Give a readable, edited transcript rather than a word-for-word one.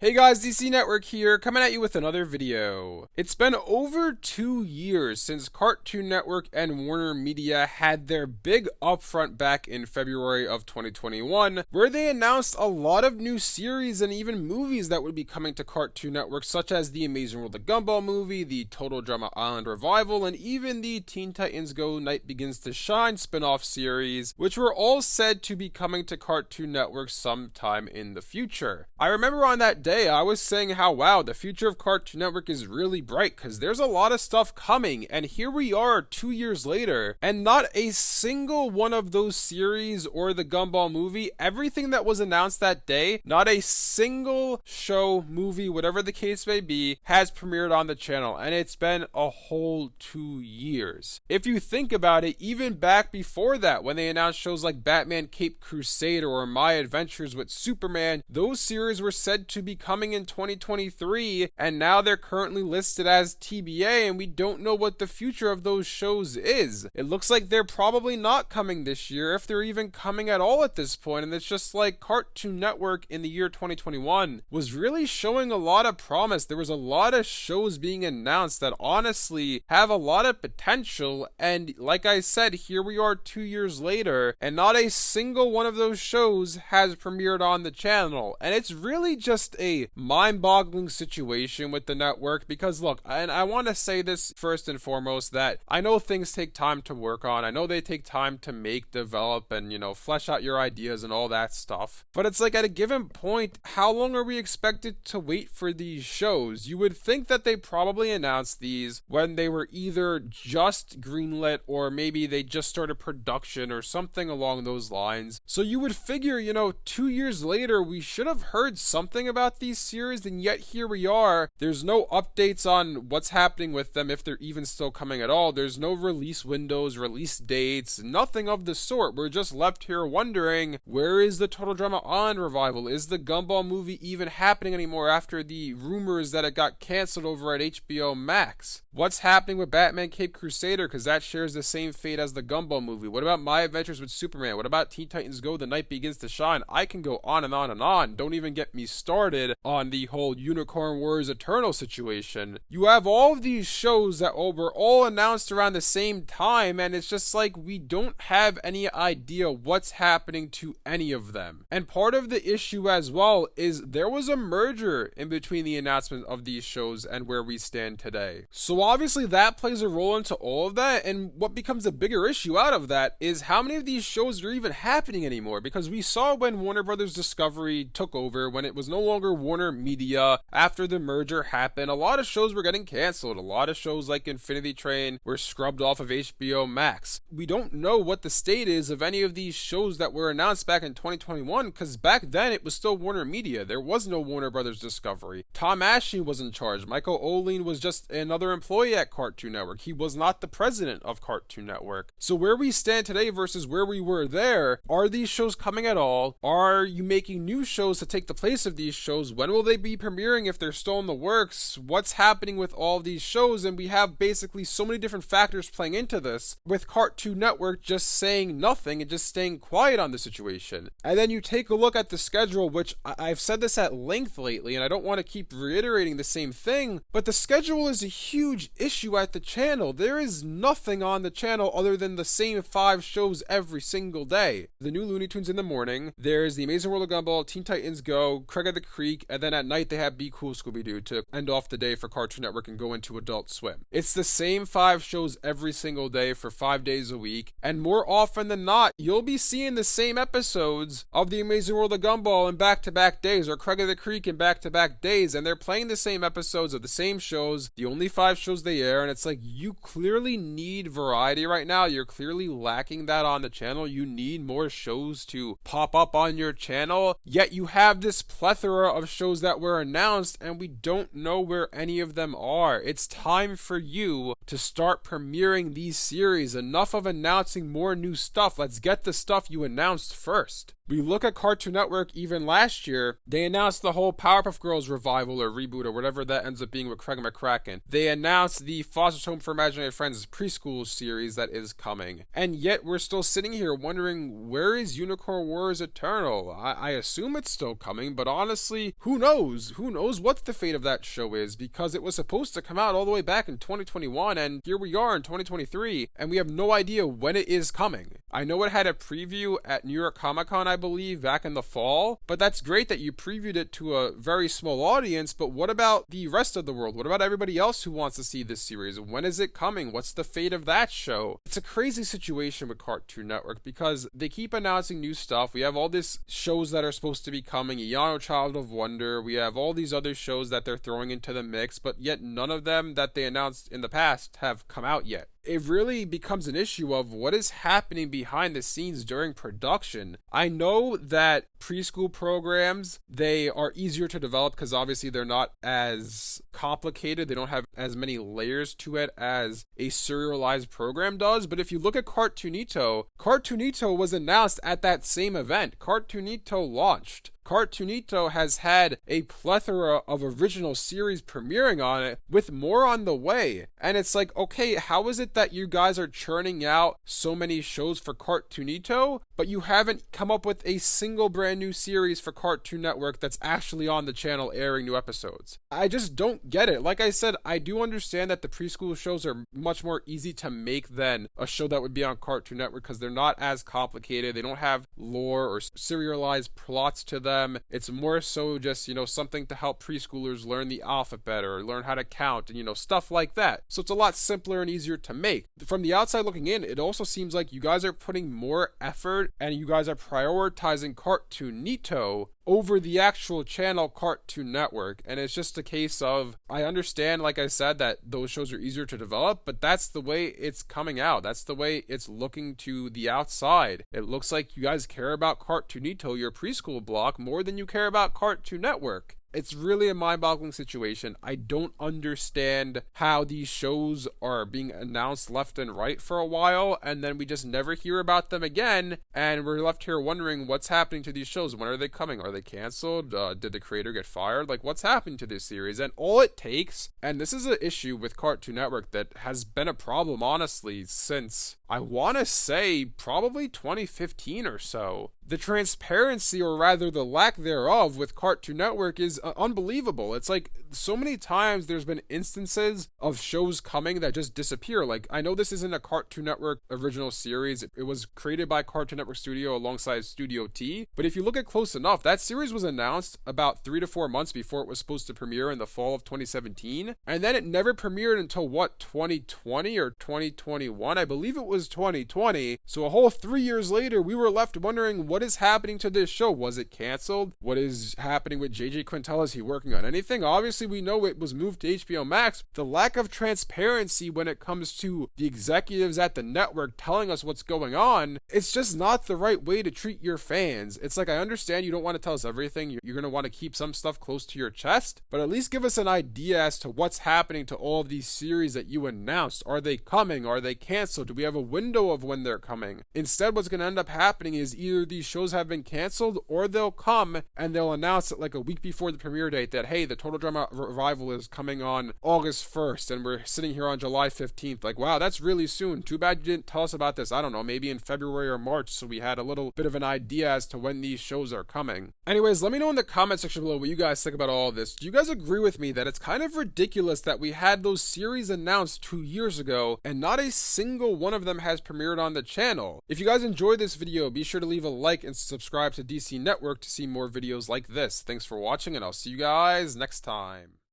Hey guys, DC Network here, coming at you with another video. It's been over 2 years since Cartoon Network and Warner Media had their big upfront back in February of 2021, where they announced a lot of new series and even movies that would be coming to Cartoon Network, such as the Amazing World of Gumball movie, the Total Drama Island revival, and even the Teen Titans Go! Night Begins to Shine spin-off series, which were all said to be coming to Cartoon Network sometime in the future. I remember on that day I was saying how wow, the future of Cartoon Network is really bright because there's a lot of stuff coming, and here we are 2 years later and not a single one of those series or the Gumball movie, everything that was announced that day, not a single show, movie, whatever the case may be, has premiered on the channel, and it's been a whole 2 years. If you think about it, even back before that, when they announced shows like Batman Caped Crusader or My Adventures with Superman, those series were said to be coming in 2023, and now they're currently listed as TBA, and we don't know what the future of those shows is. It looks like they're probably not coming this year, if they're even coming at all at this point, and it's just like Cartoon Network in the year 2021 was really showing a lot of promise. There was a lot of shows being announced that honestly have a lot of potential, and like I said, here we are 2 years later, and not a single one of those shows has premiered on the channel, and it's really just a mind-boggling situation with the network because look, and I want to say this first and foremost, that I know things take time to work on, I know they take time to make, develop, and flesh out your ideas and all that stuff, but it's like at a given point, how long are we expected to wait for these shows? You would think that they probably announced these when they were either just greenlit or maybe they just started production or something along those lines, so you would figure 2 years later we should have heard something about these series, and yet here we are. There's no updates on what's happening with them, if they're even still coming at all. There's no release windows, release dates, nothing of the sort. We're just left here wondering, where is the Total Drama Island revival? Is the Gumball movie even happening anymore after the rumors that it got canceled over at HBO Max? What's happening with Batman Caped Crusader, because that shares the same fate as the Gumball movie? What about My Adventures with Superman? What about Teen Titans Go! The Night Begins to Shine? I can go on and on and on. Don't even get me started on the whole Unicorn Wars Eternal situation. You have all of these shows that were all announced around the same time, and it's just like we don't have any idea what's happening to any of them. And part of the issue as well is there was a merger in between the announcement of these shows and where we stand today. So obviously that plays a role into all of that, and what becomes a bigger issue out of that is how many of these shows are even happening anymore, because we saw when Warner Brothers Discovery took over, when it was no longer Warner Media, after the merger happened, a lot of shows were getting canceled. A lot of shows like Infinity Train were scrubbed off of HBO Max. We don't know what the state is of any of these shows that were announced back in 2021, because back then it was still Warner Media. There was no Warner Brothers Discovery. Tom Ashley was in charge. Michael Oline was just another employee at Cartoon Network. He was not the president of Cartoon Network. So where we stand today versus where we were there, are these shows coming at all? Are you making new shows to take the place of these shows? When will they be premiering if they're still in the works? What's happening with all of these shows? And we have basically so many different factors playing into this, with Cartoon Network just saying nothing and just staying quiet on the situation. And then you take a look at the schedule, which I've said this at length lately, and I don't want to keep reiterating the same thing, but the schedule is a huge issue at the channel. There is nothing on the channel other than the same 5 shows every single day. The new Looney Tunes in the morning, there's the Amazing World of Gumball, Teen Titans Go, Craig of the Creek, and then at night they have Be Cool Scooby-Doo to end off the day for Cartoon Network and go into Adult Swim. It's the same 5 shows every single day for 5 days a week, and more often than not, you'll be seeing the same episodes of the Amazing World of Gumball in back-to-back days, or Craig of the Creek in back-to-back days, and they're playing the same episodes of the same shows, the only 5 shows they air, and it's like, you clearly need variety right now. You're clearly lacking that on the channel. You need more shows to pop up on your channel, yet you have this plethora of shows that were announced and we don't know where any of them are. It's time for you to start premiering these series. Enough of announcing more new stuff. Let's get the stuff you announced first. We look at Cartoon Network even last year, they announced the whole Powerpuff Girls revival or reboot or whatever that ends up being with Craig McCracken. They announced the Foster Home for Imaginary Friends preschool series that is coming. And yet we're still sitting here wondering, where is Unicorn Wars Eternal? I assume it's still coming, but honestly, honestly, who knows? Who knows what the fate of that show is, because it was supposed to come out all the way back in 2021, and here we are in 2023, and we have no idea when it is coming. I know it had a preview at New York Comic Con, I believe, back in the fall, but that's great that you previewed it to a very small audience, but what about the rest of the world? What about everybody else who wants to see this series? When is it coming? What's the fate of that show? It's a crazy situation with Cartoon Network because they keep announcing new stuff. We have all these shows that are supposed to be coming, Iyano Child of Wonder. We have all these other shows that they're throwing into the mix, but yet none of them that they announced in the past have come out yet. It really becomes an issue of what is happening behind the scenes during production. I know that preschool programs, they are easier to develop because obviously they're not as complicated. They don't have as many layers to it as a serialized program does. But if you look at Cartoonito, Cartoonito was announced at that same event. Cartoonito launched. Cartoonito has had a plethora of original series premiering on it, with more on the way. And it's like, okay, how is it that you guys are churning out so many shows for Cartoonito, but you haven't come up with a single brand new series for Cartoon Network that's actually on the channel airing new episodes? I just don't get it. Like I said, I do understand that the preschool shows are much more easy to make than a show that would be on Cartoon Network because they're not as complicated. They don't have lore or serialized plots to them. It's more so just, something to help preschoolers learn the alphabet or learn how to count and, stuff like that. So it's a lot simpler and easier to make. From the outside looking in, it also seems like you guys are putting more effort and you guys are prioritizing Cartoonito over the actual channel Cartoon Network. And it's just a case of, I understand, like I said, that those shows are easier to develop, but that's the way it's coming out. That's the way it's looking to the outside. It looks like you guys care about Cartoonito, your preschool block, more than you care about Cartoon Network. It's really a mind-boggling situation. I don't understand how these shows are being announced left and right for a while, and then we just never hear about them again, and we're left here wondering what's happening to these shows. When are they coming? Are they canceled? Did the creator get fired? Like, what's happening to this series? And all it takes, and this is an issue with Cartoon Network that has been a problem, honestly, since I want to say probably 2015 or so. The transparency, or rather the lack thereof, with Cartoon Network is unbelievable. It's like so many times there's been instances of shows coming that just disappear. Like, I know this isn't a Cartoon Network original series. It was created by Cartoon Network Studio alongside Studio T. But if you look at close enough, that series was announced about 3 to 4 months before it was supposed to premiere in the fall of 2017. And then it never premiered until, 2020 or 2021? I believe it was 2020. So a whole 3 years later, we were left wondering what is happening to this show. Was it canceled? What is happening with JJ Quintel? Is he working on anything? Obviously, we know it was moved to HBO Max. The lack of transparency when it comes to the executives at the network telling us what's going on, it's just not the right way to treat your fans. It's like, I understand you don't want to tell us everything. You're going to want to keep some stuff close to your chest, but at least give us an idea as to what's happening to all of these series that you announced. Are they coming? Are they canceled? Do we have a window of when they're coming? Instead, what's going to end up happening is either these shows have been canceled, or they'll come and they'll announce it like a week before the premiere date that, hey, the Total Drama Revival is coming on August 1st, and we're sitting here on July 15th. Like, wow, that's really soon. Too bad you didn't tell us about this, I don't know, maybe in February or March, so we had a little bit of an idea as to when these shows are coming. Anyways, let me know in the comment section below what you guys think about all of this. Do you guys agree with me that it's kind of ridiculous that we had those series announced 2 years ago and not a single one of them has premiered on the channel? If you guys enjoyed this video, be sure to leave a like and subscribe to DC Network to see more videos like this. Thanks for watching, and I'll see you guys next time.